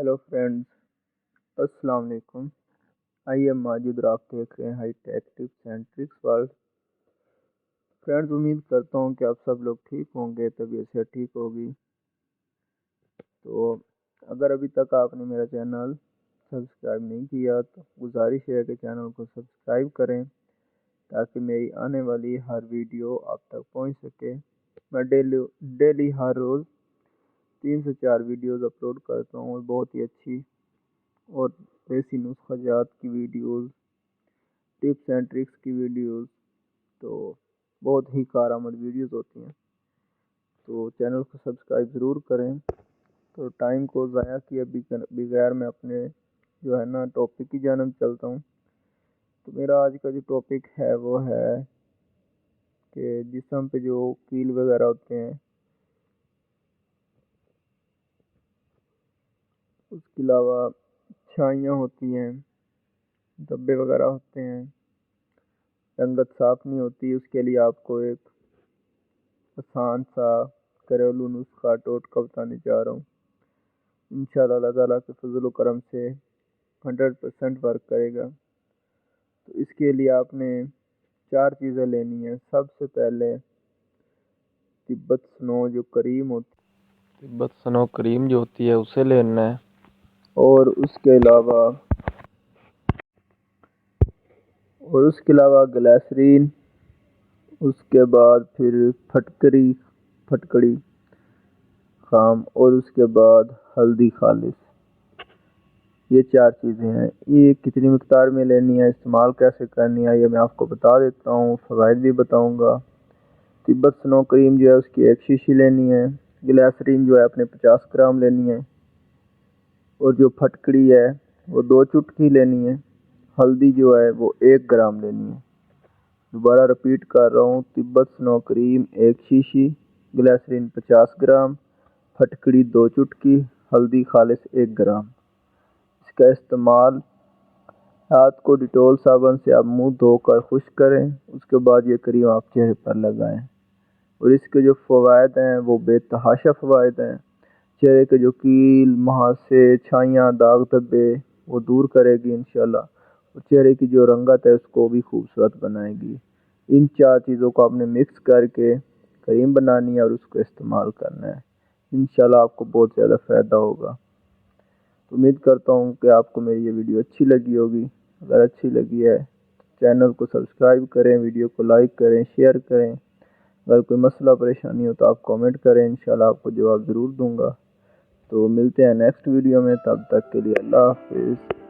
Hello friends, السلام علیکم۔ I am Majid اور آپ دیکھ رہے ہیں high tech tips and tricks world. Friends, امید کرتا ہوں کہ آپ سب لوگ ٹھیک ہوں گے، طبیعت سے ٹھیک ہوگی۔ تو اگر ابھی تک آپ نے میرا چینل سبسکرائب نہیں کیا تو گزارش ہے کہ چینل کو سبسکرائب کریں تاکہ میری آنے والی ہر ویڈیو آپ تک پہنچ سکے۔ میں ڈیلی ہر روز 3 سے 4 ویڈیوز اپلوڈ کرتا ہوں، اور بہت ہی اچھی اور دیسی نسخہ جات کی ویڈیوز، ٹپس اینڈ ٹرکس کی ویڈیوز، تو بہت ہی کارآمد ویڈیوز ہوتی ہیں۔ تو چینل کو سبسکرائب ضرور کریں۔ تو ٹائم کو ضائع کیے بغیر میں اپنے ٹاپک کی جانب چلتا ہوں۔ تو میرا آج کا جو ٹاپک ہے وہ ہے کہ جسم پہ جو کیل وغیرہ ہوتے ہیں، اس کے علاوہ چھائیاں ہوتی ہیں، دبے وغیرہ ہوتے ہیں، رنگت صاف نہیں ہوتی، اس کے لیے آپ کو ایک آسان سا گھریلو نسخہ ٹوٹکا بتانے جا رہا ہوں۔ انشاءاللہ اللہ تعالیٰ کے فضل و کرم سے 100% ورک کرے گا۔ تو اس کے لیے آپ نے 4 چیزیں لینی ہیں۔ سب سے پہلے تبت سنو کریم جو ہوتی ہے اسے لینا ہے، اور اس کے علاوہ گلیسرین، اس کے بعد پھر پھٹکڑی خام، اور اس کے بعد ہلدی خالص۔ یہ 4 چیزیں ہیں۔ یہ کتنی مقدار میں لینی ہے، استعمال کیسے کرنی ہے، یہ میں آپ کو بتا دیتا ہوں، فوائد بھی بتاؤں گا۔ تبت سنو کریم جو ہے اس کی 1 شیشی لینی ہے، گلیسرین جو ہے اپنے 50 گرام لینی ہے، اور جو پھٹکڑی ہے وہ 2 چٹکی لینی ہے، ہلدی جو ہے وہ 1 گرام لینی ہے۔ دوبارہ رپیٹ کر رہا ہوں، تبت سنو کریم 1 شیشی، گلیسرین 50 گرام، پھٹکڑی 2 چٹکی، ہلدی خالص 1 گرام۔ اس کا استعمال، ہاتھ کو ڈیٹول صابن سے آپ منہ دھو کر خشک کریں، اس کے بعد یہ کریم آپ چہرے پر لگائیں، اور اس کے جو فوائد ہیں وہ بے تحاشا فوائد ہیں۔ چہرے کے جو کیل، مہاسے، چھائیاں، داغ دھبے وہ دور کرے گی انشاءاللہ، اور چہرے کی جو رنگت ہے اس کو بھی خوبصورت بنائے گی۔ ان 4 چیزوں کو آپ نے مکس کر کے کریم بنانی ہے اور اس کو استعمال کرنا ہے۔ انشاءاللہ آپ کو بہت زیادہ فائدہ ہوگا۔ امید کرتا ہوں کہ آپ کو میری یہ ویڈیو اچھی لگی ہوگی۔ اگر اچھی لگی ہے تو چینل کو سبسکرائب کریں، ویڈیو کو لائک کریں، شیئر کریں۔ اگر کوئی مسئلہ پریشانی ہو تو آپ کامنٹ کریں، انشاءاللہ آپ کو جواب ضرور دوں گا۔ تو ملتے ہیں نیکسٹ ویڈیو میں، تب تک کے لیے اللہ حافظ۔